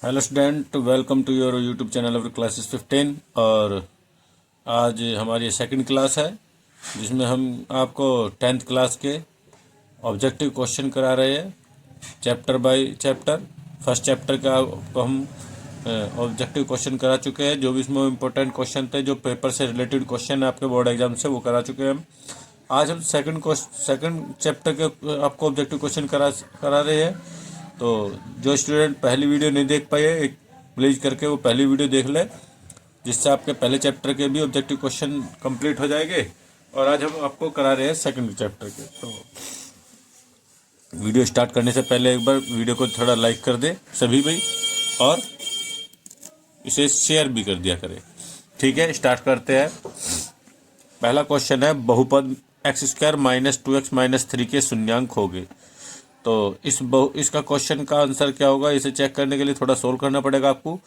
Hello student, welcome to your YouTube channel of classes 15। और आज हमारी सेकंड क्लास है जिसमें हम आपको 10th क्लास के ऑब्जेक्टिव क्वेश्चन करा रहे हैं chapter by chapter. First chapter का आपको हम ऑब्जेक्टिव क्वेश्चन करा चुके हैं। जो भी इसमें इम्पोर्टेंट क्वेश्चन थे, जो पेपर से रिलेटेड क्वेश्चन है आपके बोर्ड एग्जाम से, वो करा चुके हैं हम। आज हम सेकंड चैप्टर के आपको ऑब्जेक्टिव क्वेश्चन करा रहे हैं। तो जो स्टूडेंट पहली वीडियो नहीं देख पाए, एक प्लीज करके वो पहली वीडियो देख ले, जिससे आपके पहले चैप्टर के भी ऑब्जेक्टिव क्वेश्चन कंप्लीट हो जाएंगे। और आज हम आपको करा रहे हैं सेकंड चैप्टर के। तो वीडियो स्टार्ट करने से पहले एक बार वीडियो को थोड़ा लाइक कर दे सभी भाई, और इसे शेयर भी कर दिया करें। ठीक है, स्टार्ट करते हैं। पहला क्वेश्चन है, बहुपद x² - 2x - 3 के शून्यांक होंगे। तो इसका क्वेश्चन का आंसर क्या होगा, इसे चेक करने के लिए थोड़ा सोल्व करना पड़ेगा आपको।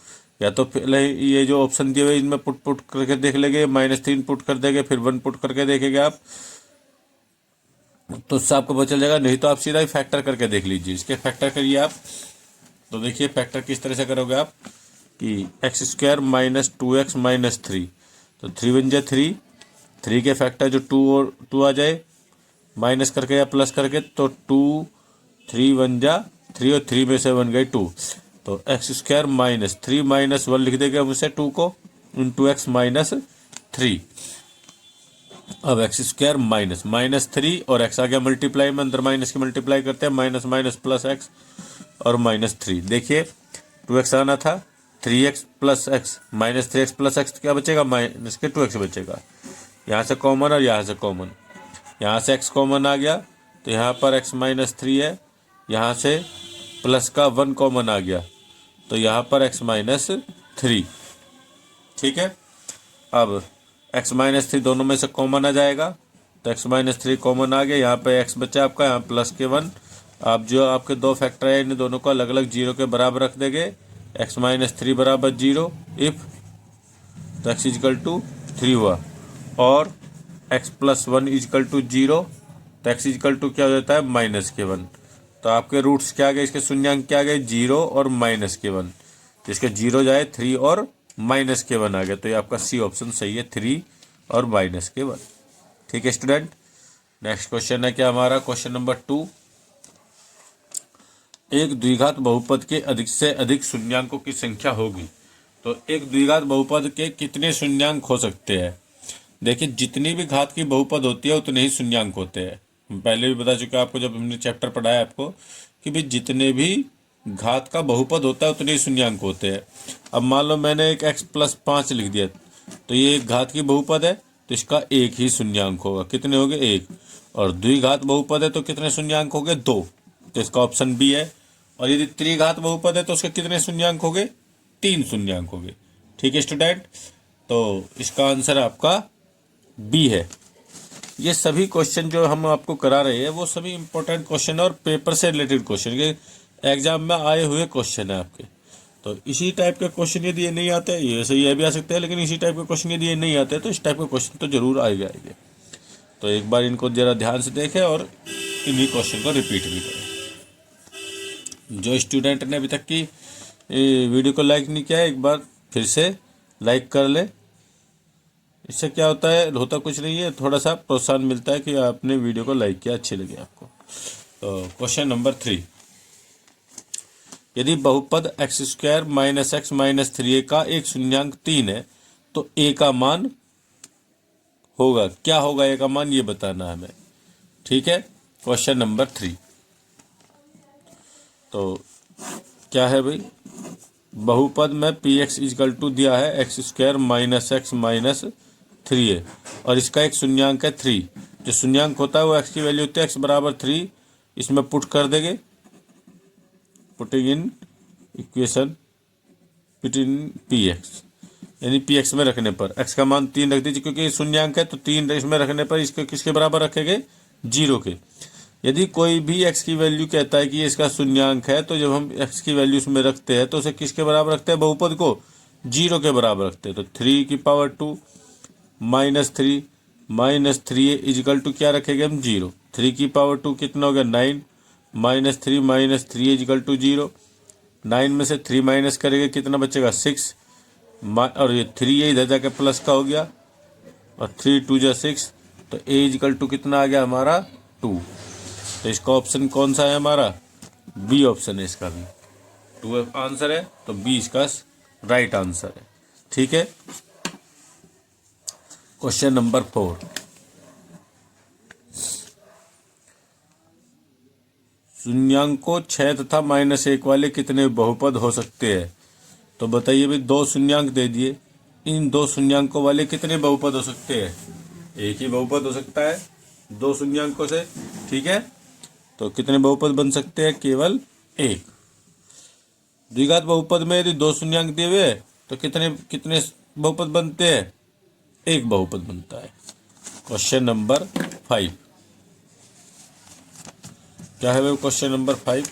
या तो पहले ये जो ऑप्शन दिए हुए इनमें पुट करके देख लेंगे, -3 पुट कर देंगे, फिर 1 पुट करके देखेंगे आप, तो उससे आपको पता चल जाएगा। नहीं तो आप सीधा ही फैक्टर करके देख लीजिए। इसके फैक्टर करिए आप। तो देखिए फैक्टर किस तरह से करोगे आप कि x² - 2x - 3, तो 3 × 3, 3 के फैक्टर जो 2 और 2 आ जाए, माइनस करके या प्लस करके, तो 2 3 1 जा 3 और 3 में से 1 गई 2। तो x² - 3 - 1 लिख देंगे हम उसे 2 को, इंटू x - 3। अब x² - 3 और x आ गया मल्टीप्लाई में, अंदर माइनस की मल्टीप्लाई करते हैं, माइनस माइनस प्लस x और -3। देखिए 2x आना था, 3x plus x, -3x plus x क्या बचेगा, माइनस के 2x बचेगा। यहाँ से कॉमन और यहाँ से कॉमन, यहाँ से x कॉमन आ गया, तो यहाँ पर x - 3 है, यहाँ से प्लस का 1 कॉमन आ गया, तो यहाँ पर x - 3। ठीक है, अब x - 3 दोनों में से कॉमन आ जाएगा, तो x - 3 कॉमन आ गया, यहाँ पे x बचा आपका, यहाँ प्लस के 1। आप जो आपके दो फैक्टर है इन दोनों को अलग अलग 0 के बराबर रख देंगे। x - 3 बराबर 0 इफ, तो x = 3 हुआ, और x + 1 = 0, तो x = क्या हो जाता है, -1। तो आपके रूट्स क्या आ गए, इसके शून्यांक क्या आ गए, 0 और -1। जिसके 0 जाए 3 और -1 आ गया, तो ये आपका सी ऑप्शन सही है, 3 और -1। ठीक है स्टूडेंट, नेक्स्ट क्वेश्चन है क्या हमारा, क्वेश्चन नंबर 2। एक द्विघात बहुपद के अधिक से अधिक शून्यांकों की संख्या होगी। तो एक द्विघात बहुपद के कितने शून्यांक हो सकते हैं। देखिए जितनी भी घात की बहुपद होती है उतने ही शून्यांक होते हैं। हम पहले भी बता चुके हैं आपको, जब हमने चैप्टर पढ़ाया आपको, कि भाई जितने भी घात का बहुपद होता है उतने ही शून्यांक होते हैं। अब मान लो मैंने एक x + 5 लिख दिया, तो ये एक घात की बहुपद है, तो इसका एक ही शून्यांक होगा। कितने हो गए, एक। और द्विघात बहुपद है तो कितने शून्यांक हो गए, 2, तो इसका ऑप्शन बी है। और यदि त्रिघात बहुपद है तो उसके कितने शून्यांक हो गए, 3 शून्यांक हो गए। ठीक है स्टूडेंट, तो इसका आंसर आपका बी है। ये सभी क्वेश्चन जो हम आपको करा रहे हैं वो सभी इंपॉर्टेंट क्वेश्चन और पेपर से रिलेटेड क्वेश्चन, ये एग्जाम में आए हुए क्वेश्चन है आपके। तो इसी टाइप के क्वेश्चन यदि ये नहीं आते, ये सही ये भी आ सकते हैं, लेकिन इसी टाइप के क्वेश्चन यदि ये नहीं आते तो इस टाइप के क्वेश्चन तो जरूर आएंगे। तो एक बार इनको जरा ध्यान से देखें और इन्हीं क्वेश्चन को रिपीट भी करें। जो स्टूडेंट ने अभी तक की वीडियो को लाइक नहीं किया है, एक बार फिर से लाइक कर ले। इससे क्या होता है, होता कुछ नहीं है, थोड़ा सा प्रोत्साहन मिलता है कि आपने वीडियो को लाइक किया, अच्छी लगी आपको। तो क्वेश्चन नंबर 3, यदि बहुपद x² - x - 3a का एक शून्यांक 3 है तो a का मान होगा, क्या होगा a का मान, ये बताना है हमें। ठीक है, क्वेश्चन नंबर 3। तो क्या है भाई, बहुपद में px = दिया है x² - x - 3a, और इसका एक शून्यांक है 3। जो शून्यांक होता है वो x की वैल्यू होती है x = 3। इसमें पुट कर देंगे, putting in equation, put in px, यानी px में रखने पर x का मान 3 रख दीजिए, क्योंकि शून्यांक है तो 3 इसमें रखने पर इसके किसके बराबर रखेंगे, 0 के। यदि कोई भी x की वैल्यू कहता है कि ये इसका शून्यांक है, तो जब हम x की वैल्यू उसमें रखते हैं तो उसे किसके बराबर रखते हैं, बहुपद को 0 के बराबर रखते हैं। तो 3⁻2 -3 - 3a = क्या रखेंगे हम, 0। 3⁻2 कितना हो गया, 9, -3 - 3a = 0। 9 में से 3 माइनस करेंगे कितना बचेगा 6, और ये 3 ये इधर जाके प्लस का हो गया, और 3 2 जा 6, तो ए इक्वल टू कितना आ गया हमारा 2। तो इसका ऑप्शन कौन सा है हमारा, बी ऑप्शन है इसका भी। 2 आंसर है, तो बी इसका राइट आंसर है। ठीक है। क्वेश्चन नंबर 4, शून्यांकों 6 तथा -1 वाले कितने बहुपद हो सकते हैं। तो बताइए भाई, 2 शून्यांक दे दिए, इन 2 शून्यांकों वाले कितने बहुपद हो सकते हैं। एक ही बहुपद हो सकता है 2 शून्यांकों से। ठीक है, तो कितने बहुपद बन सकते हैं, केवल एक। द्विघात बहुपद में यदि 2 शून्यांक दिए हुए तो कितने कितने बहुपद बनते हैं, एक बहुपद बनता है। क्वेश्चन नंबर 5 क्या है भाई, क्वेश्चन नंबर 5,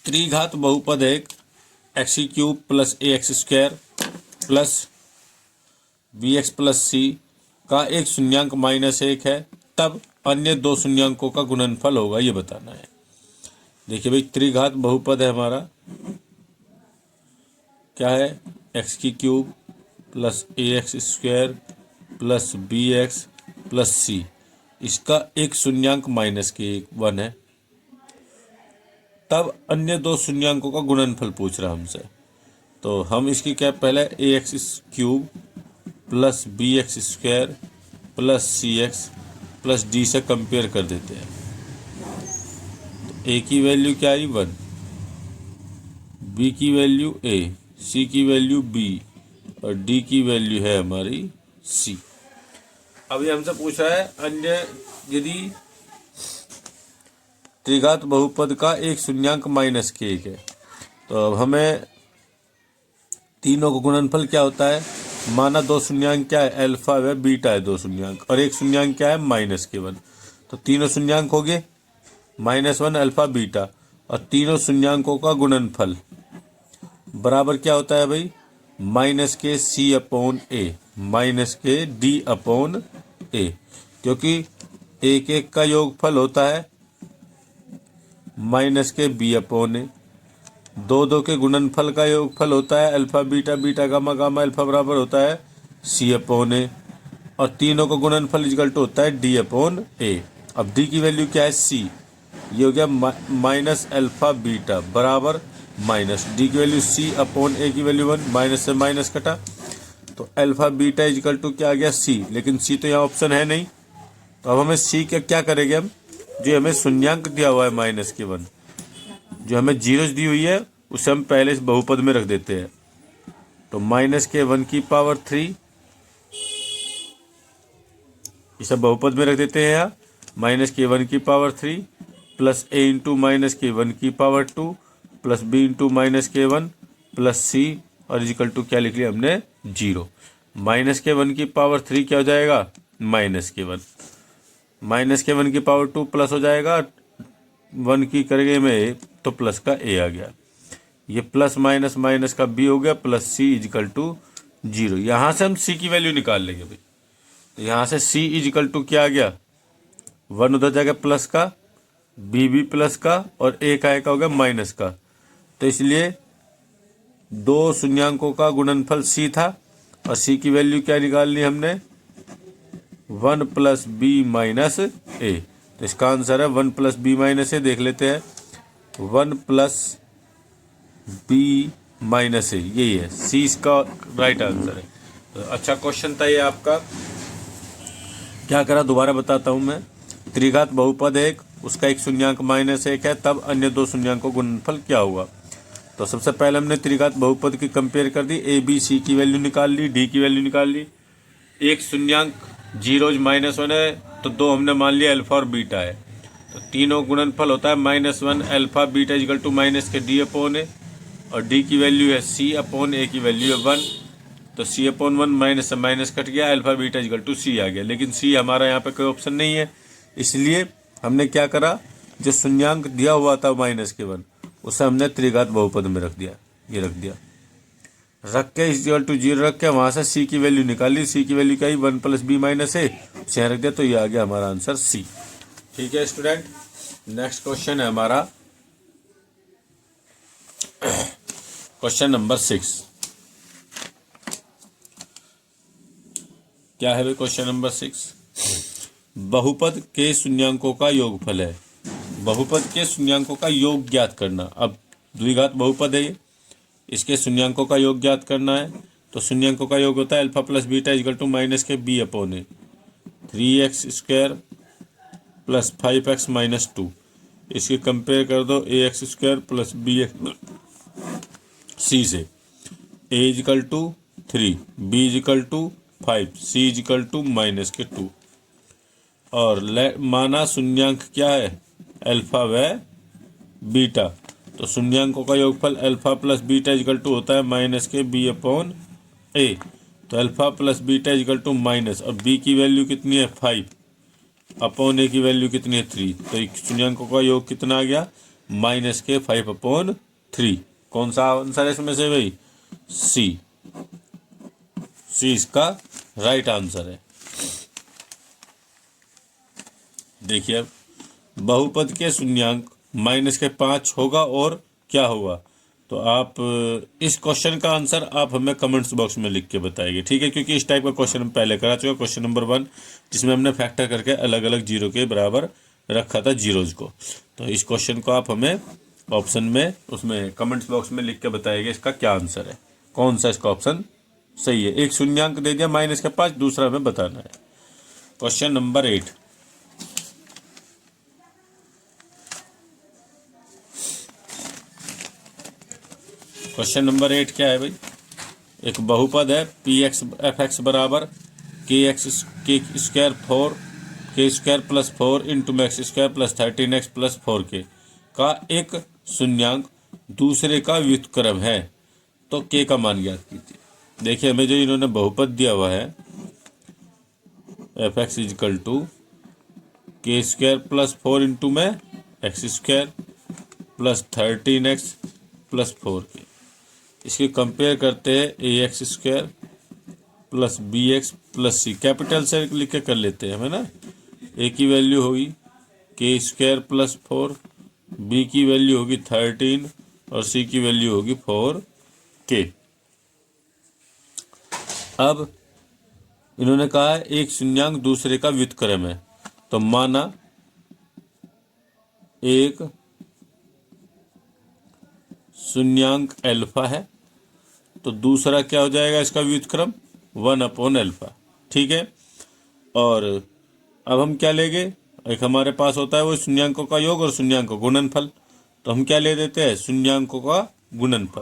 त्रिघात बहुपद एक x³ + ax² + bx + c का एक शून्यांक -1 है, तब अन्य 2 शून्यांकों का गुणनफल होगा, ये बताना है। देखिए भाई, त्रिघात बहुपद है हमारा, क्या है, x³ + ax² + bx + c, इसका एक शून्यांक -1 है, तब अन्य 2 शून्यांकों का गुणनफल पूछ रहा है हमसे। तो हम इसकी क्या, पहले ax³ + bx² + cx + d से कंपेयर कर देते हैं। तो a की वैल्यू क्या आई 1, b की वैल्यू a, c की वैल्यू b और d की वैल्यू है हमारी c। अब ये हमसे पूछ रहा है अन्य यदि त्रिघात बहुपद का एक शून्यांक -1 है, तो अब हमें तीनों का गुणनफल क्या होता है। माना 2 शून्यांक क्या है, अल्फा व बीटा है 2 शून्यांक, और एक शून्यांक क्या है -1, तो तीनों शून्यांक हो गए -1 अल्फा बीटा, और तीनों शून्यांकों का गुणनफल बराबर क्या होता है भाई, -c/a -d/a, क्योंकि एक एक का योगफल होता है -b/a, 2 के गुणनफल का योगफल होता है alpha beta beta gamma gamma alpha बराबर होता है c/a, और तीनों का गुणनफल इक्वल टू होता है d/a। अब d की वैल्यू क्या है c, ये हो गया -अल्फा बीटा बराबर -d की वैल्यू c/a की वैल्यू 1, माइनस से माइनस कटा, तो अल्फा बीटा इक्वल टू क्या आ गया c, लेकिन c तो यहाँ ऑप्शन है नहीं, तो अब हमें c का क्या करेंगे हम, जो हमें शून्यांक दिया हुआ है -1, जो हमें जीरोस दी हुई है उसे हम पहले इस बहुपद में रख देते हैं। तो -k1⁵ इसे बहुपद में रख देते हैं यहाँ, -k1⁵ plus a into -k1⁵2 plus b into -k1 plus c, और इक्वल टू क्या लिख लिया हमने 0। -k1⁵ क्या हो जाएगा, -k1, -k1⁵2 प्लस हो जाएगा 1 की करेंगे में, तो प्लस का a आ गया, ये प्लस माइनस माइनस का b हो गया, प्लस c इक्वल टू 0। यहाँ से हम c की वैल्यू निकाल लेंगे भाई, तो यहाँ से c इक्वल टू क्या आ गया, 1 उधर जाएगा प्लस का, b भी प्लस का, और a का हो गया माइनस का, तो इसलिए 2 शून्यांकों का गुणनफल c था, और c की वैल्यू क्या निकालनी हमने, 1 + b - a, तो इसका आंसर है 1 + b - a। देख लेते हैं, 1 + b - a, यही है c इसका राइट आंसर है। तो अच्छा क्वेश्चन था ये आपका। क्या करा दोबारा बताता हूँ मैं, त्रिघात बहुपद एक, उसका एक शून्यांक -1 है, तब अन्य 2 शून्यांकों का गुणनफल क्या हुआ। तो सबसे पहले हमने त्रिघात बहुपद की कंपेयर कर दी, a b c की वैल्यू निकाल ली, d की वैल्यू निकाल ली, एक शून्यांक जीरोज -1 है, तो 2 हमने मान लिया अल्फा और बीटा है, तो तीनों गुणनफल होता है -1 alpha beta equal to -d/a, और d की वैल्यू है c/a की वैल्यू है 1, तो c/1 माइनस से माइनस कट गया, alpha beta equal to c आ गया, लेकिन c हमारा यहाँ पे कोई ऑप्शन नहीं है, इसलिए हमने क्या करा, जो शून्यांक दिया हुआ था -1 उसे हमने त्रिघात बहुपद में रख दिया, ये रख दिया, रख के इक्वल टू 0 रख के वहाँ से c की वैल्यू निकाली, c की वैल्यू क्या आई 1 + b - a, उसे यहाँ रख दिया, तो ये आ गया हमारा आंसर c। ठीक है स्टूडेंट, नेक्स्ट क्वेश्चन है हमारा क्वेश्चन नंबर 6 क्या है भाई? क्वेश्चन नंबर 6 बहुपद के शून्यांकों का योगफल है। बहुपद के शून्यांकों का योग ज्ञात करना। अब द्विघात बहुपद है ये, इसके शून्यांकों का योग ज्ञात करना है। तो शून्यांकों का योग होता है alpha plus beta equal to minus के B upon A, 3x² plus 5x minus 2। इसकी कंपेयर कर दो ax² प्लस bx सी से। a equal to 3, b equal to 5, c equal to minus के 2। और माना शून्यांक क्या है? अल्फा व बीटा। तो शून्यांकों का योगफल alpha plus beta equal to होता है माइनस के b अपॉन ए। तो alpha plus beta equal to minus, और b की वैल्यू कितनी है? 5 अपॉन ए की वैल्यू कितनी है? 3। तो शून्यांकों का योग कितना आ गया? माइनस के 5 अपॉन 3। कौन सा आंसर है इसमें से भाई? सी। सी इसका राइट आंसर है। देखिए अब बहुपद के शून्यांक माइनस के 5 होगा और क्या होगा? तो आप इस क्वेश्चन का आंसर आप हमें कमेंट्स बॉक्स में लिख के बताइए, ठीक है? क्योंकि इस टाइप का क्वेश्चन हम पहले करा चुके, क्वेश्चन नंबर 1, जिसमें हमने फैक्टर करके अलग अलग जीरो के बराबर रखा था जीरोज को। तो इस क्वेश्चन को आप हमें ऑप्शन में उसमें कमेंट्स बॉक्स में लिख के बताइएगा इसका क्या आंसर है, कौन सा इसका ऑप्शन सही है। एक शून्यांक दे दिया माइनस के 5, दूसरा हमें बताना है। क्वेश्चन नंबर 8 क्वेश्चन नंबर 8 क्या है भाई? एक बहुपद है पी एक्स एफ एक्स बराबर के स्क्वायर 4 के square plus 4 into x square plus 13x plus 4k का एक शून्यांक दूसरे का व्युत्क्रम है, तो k का मान ज्ञात कीजिए। देखिए हमें जो इन्होंने बहुपद दिया हुआ है एफ एक्स इजकल टू के स्क्वायर प्लस 4 इंटू में x square plus 13x plus 4k, इसकी कंपेयर करते हैं a x square plus b x plus c. Capital से लिख के कर लेते हैं हमें ना। ए की वैल्यू होगी के स्क्वायर प्लस 4, बी की वैल्यू होगी 13 और सी की वैल्यू होगी 4k। अब इन्होंने कहा है एक शून्यांक दूसरे का व्युत्क्रम है, तो माना एक शून्यांक अल्फा है तो दूसरा क्या हो जाएगा इसका व्युत्क्रम? 1 अपॉन अल्फा, ठीक है? और अब हम क्या लेंगे? एक हमारे पास होता है वो शून्यांकों का योग और शून्यांकों गुणनफल, तो हम क्या ले देते हैं? शून्यांकों का गुणनफल।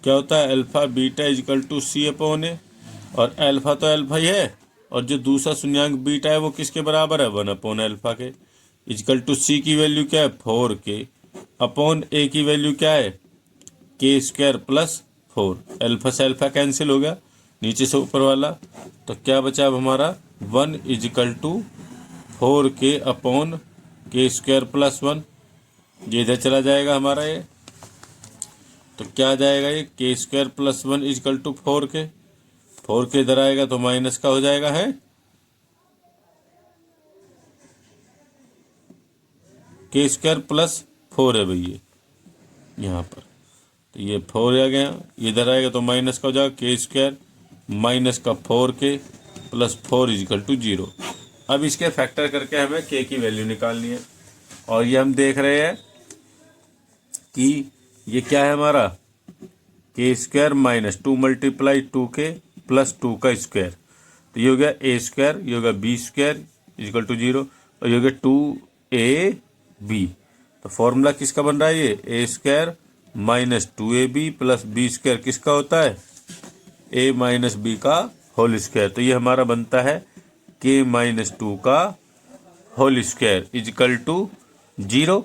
क्या होता है? अल्फा बीटा इजकल टू सी अपॉन ए, और अल्फा तो अल्फा ही है, और जो दूसरा शून्यांक बीटा है वो किसके बराबर है? 1 अपॉन अल्फा के। इजकल टू सी की वैल्यू क्या है? 4k अपॉन ए की वैल्यू क्या है? के स्क्वायर प्लस 4। अल्फा से अल्फा कैंसिल हो गया, नीचे से ऊपर वाला, तो क्या बचा अब हमारा? 1 इजकल टू 4k अपॉन के स्क्वायर प्लस 1। ये इधर चला जाएगा हमारा ये, तो क्या आ जाएगा ये? के square plus 1 is equal to 4k। 4k इधर आएगा तो माइनस का हो जाएगा है के स्क्वायर प्लस 4 है भैया यहाँ पर, तो ये 4 आ गया, इधर आएगा तो माइनस का हो जाएगा के स्क्वायर माइनस का 4k प्लस 4 इजकल टू 0। अब इसके फैक्टर करके हमें k की वैल्यू निकालनी है, और ये हम देख रहे हैं कि ये क्या है हमारा? के square minus 2 multiply 2k plus 2 का स्क्वायर, तो ये हो गया ए स्क्वायर, ये हो गया बी स्क्वायर इजकल टू 0, और ये हो गया 2ab। तो फॉर्मूला किसका बन रहा है? ये a square minus 2ab plus b square किसका होता है? a माइनस बी का होल स्क्वायर। तो ये हमारा बनता है k माइनस 2 का होल स्क्वायर इजकल टू 0।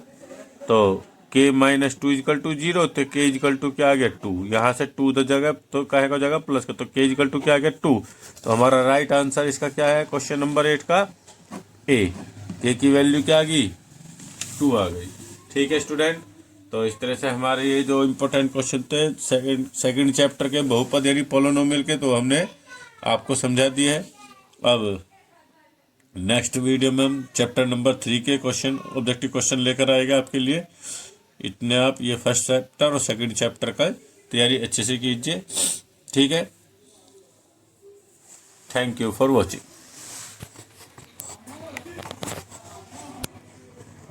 तो k माइनस 2 इजकल टू 0, तो k इजकल टू क्या आ गया? 2। यहाँ से 2 उधर जगह तो क्या हो जाएगा? प्लस का, तो k इजकल टू क्या आ गया? 2। तो हमारा राइट आंसर इसका क्या है? क्वेश्चन नंबर 8 का a। k की वैल्यू क्या आ गई? 2 आ गई। ठीक है स्टूडेंट, तो इस तरह से हमारे ये जो इम्पोर्टेंट क्वेश्चन थे सेकंड चैप्टर के बहुपद यानी पोलिनोमियल के, तो हमने आपको समझा दिए हैं। अब नेक्स्ट वीडियो में हम चैप्टर नंबर 3 के क्वेश्चन, ऑब्जेक्टिव क्वेश्चन लेकर आएगा आपके लिए। इतने आप ये फर्स्ट चैप्टर और सेकंड चैप्टर का तैयारी अच्छे से कीजिए, ठीक है। Thank you for watching.